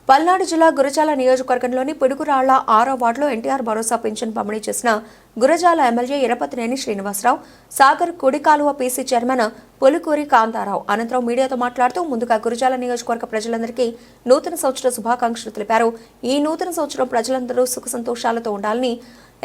పల్నాడు జిల్లా గురజాల నియోజకవర్గంలోని పిడుగురాళ్ల 6వ వార్డులో ఎన్టీఆర్ భరోసా పింఛన్ పంపిణీ చేసిన గురజాల ఎమ్మెల్యే ఎరపతినేని శ్రీనివాసరావు, సాగర్ కుడికాలువ పీసీ చైర్మన్ పులికూరి కాంతారావు అనంతరం మీడియాతో మాట్లాడుతూ ముందుగా గురజాల నియోజకవర్గ ప్రజలందరికీ నూతన సంవత్సర శుభాకాంక్షలు తెలిపారు. ఈ నూతన సంవత్సరం ప్రజలందరూ సుఖ సంతోషాలతో ఉండాలని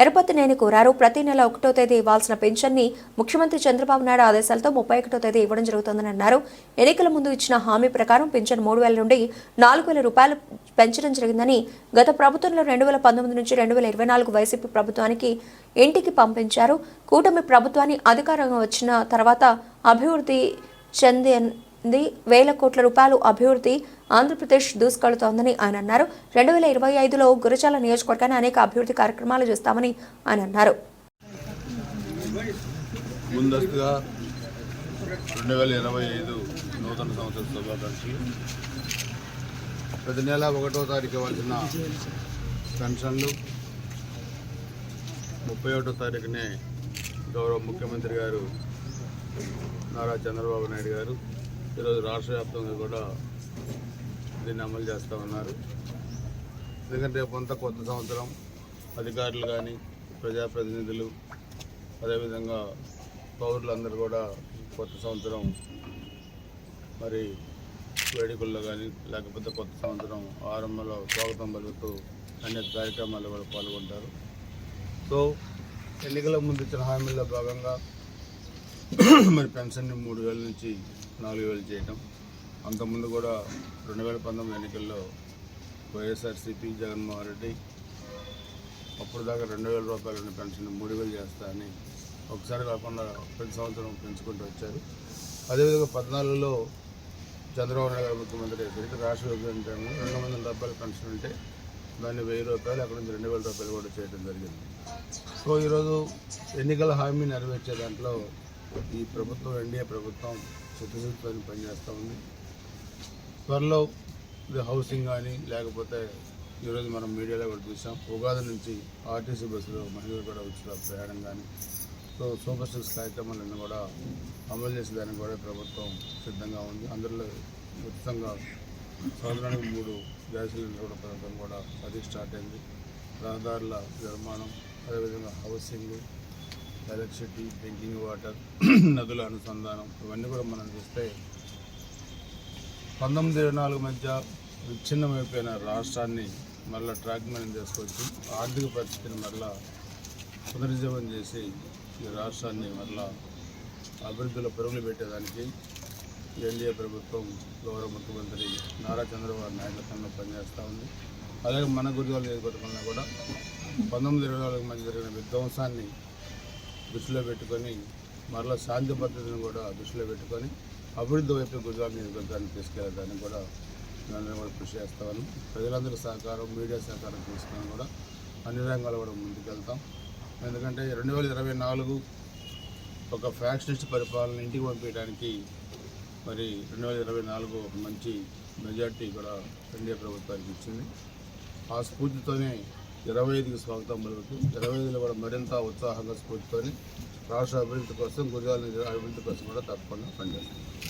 ఎరపతినేని కోరారు. ప్రతి నెల 1వ తేదీ ఇవ్వాల్సిన పెన్షన్ ని ముఖ్యమంత్రి చంద్రబాబు నాయుడు ఆదేశాలతో 31వ తేదీ ఇవ్వడం జరుగుతుందని అన్నారు. ఎన్నికల ముందు ఇచ్చిన హామీ ప్రకారం పెన్షన్ 3,000 నుండి 4,000 రూపాయలు పెంచడం జరిగిందని, గత ప్రభుత్వంలో 2019 నుంచి 2024 వైసీపీ ప్రభుత్వానికి ఇంటికి పంపించారు. కూటమి ప్రభుత్వాన్ని అధికారంగా వచ్చిన తర్వాత అభివృద్ధి చెందింది. 1,000 కోట్ల రూపాయలు అభివృద్ధి ఆంధ్రప్రదేశ్ దూసుకెళ్తోందని ఆయన అన్నారు. 2025లో గురజాల నియోజకవర్గాన్ని అనేక అభివృద్ధి కార్యక్రమాలు చేస్తామని ఆయన అన్నారు. ముందస్తుగా 2025 నూతన సంవత్సర శుభాకాంక్షలు. ప్రతి నెల 1వ తారీఖు ఇవ్వాల్సిన పెన్షన్లు 31వ తారీఖునే గౌరవ ముఖ్యమంత్రి గారు నారా చంద్రబాబు నాయుడు గారు ఈరోజు రాష్ట్ర వ్యాప్తంగా కూడా దీన్ని అమలు చేస్తూ ఉన్నారు. ఎందుకంటే కొత్త సంవత్సరం అధికారులు కానీ ప్రజాప్రతినిధులు అదేవిధంగా పౌరులందరూ కూడా కొత్త సంవత్సరం మరి వేడుకల్లో కానీ లేకపోతే కొత్త సంవత్సరం ఆరంభంలో స్వాగతం పలుకుతూ అనేక కార్యక్రమాల్లో కూడా పాల్గొంటారు. సో ఎన్నికల ముందు ఇచ్చిన హామీల్లో భాగంగా మరి పెన్షన్ని 3,000 నుంచి 4,000 చేయటం, అంతకుముందు కూడా 2019 ఎన్నికల్లో వైఎస్ఆర్సీపీ జగన్మోహన్ రెడ్డి అప్పుడు దాకా 2,000 రూపాయల పెన్షన్ 3,000 చేస్తా అని ఒకసారి కాకుండా ప్రతి సంవత్సరం పెంచుకుంటూ వచ్చారు. అదేవిధంగా 14లో చంద్రబాబు నాయుడు గారు ముఖ్యమంత్రి అయ్యేసరికి రాష్ట్ర విభజన టైంలో 200 రూపాయల పెన్షన్ ఉంటే దాన్ని 1,000 రూపాయలు అక్కడ నుంచి 2,000 రూపాయలు కూడా చేయడం జరిగింది. సో ఈరోజు ఎన్నికల హామీ నెరవేర్చే దాంట్లో ఈ ప్రభుత్వం ఎన్డీఏ ప్రభుత్వం చిత్తశుద్ధితో పనిచేస్తూ ఉంది. త్వరలో ఇది హౌసింగ్ కానీ లేకపోతే ఈరోజు మనం మీడియాలో కూడా చూసాం, ఉగాది నుంచి ఆర్టీసీ బస్సులో మహిళలు కూడా ఉచిత ప్రయాణం కానీ సో సూపర్ సిక్స్ కార్యక్రమాలన్నీ కూడా అమలు చేసేదానికి కూడా ప్రభుత్వం సిద్ధంగా ఉంది. అందులో ఉచితంగా సంవత్సరానికి 3 గ్యాస్ సిలిండర్ కూడా పథకం కూడా అది స్టార్ట్ అయింది. రహదారుల నిర్మాణం, అదేవిధంగా హౌసింగ్, ఎలక్ట్రిసిటీ, డ్రింకింగ్ వాటర్, నదుల అనుసంధానం ఇవన్నీ కూడా మనం చూస్తే 1924 మధ్య విచ్ఛిన్నమైపోయిన రాష్ట్రాన్ని మళ్ళీ ట్రాక్ మీద తీసుకొచ్చి ఆర్థిక పరిస్థితిని మళ్ళా పునరుజ్జీవం చేసి ఈ రాష్ట్రాన్ని మళ్ళా అభివృద్ధిలో పరుగులు పెట్టేదానికి ఎన్డీఏ ప్రభుత్వం గౌరవ ముఖ్యమంత్రి నారా చంద్రబాబు నాయుడు కన్నా పనిచేస్తూ ఉంది. అలాగే మన గురిజాల నియోజకవర్గంలో కూడా 1924 మధ్య జరిగిన విధ్వంసాన్ని దృష్టిలో పెట్టుకొని మరలా శాంతి భద్రతను కూడా దృష్టిలో పెట్టుకొని అభివృద్ధి వైపు గుజరాత్ నియోజకవర్గాన్ని తీసుకెళ్ళడానికి కూడా మేమందరం కూడా కృషి చేస్తామని, ప్రజలందరూ సహకారం, మీడియా సహకారం తీసుకొని కూడా అన్ని రంగాలు కూడా ముందుకెళ్తాం. ఎందుకంటే 2024 ఒక ఫ్యాక్షనిస్ట్ పరిపాలన ఇంటికి పంపించడానికి మరి 2024 ఒక మంచి మెజార్టీ కూడా ఎన్డీఏ ప్రభుత్వానికి ఇచ్చింది. ఆ స్ఫూర్తితోనే 25కి స్వాగతం పలుకుతూ 25లో కూడా మరింత ఉత్సాహంగా స్ఫూర్తితోని రాష్ట్ర అభివృద్ధి కోసం, గుజరాత్ అభివృద్ధి కోసం కూడా తప్పకుండా పనిచేస్తుంది.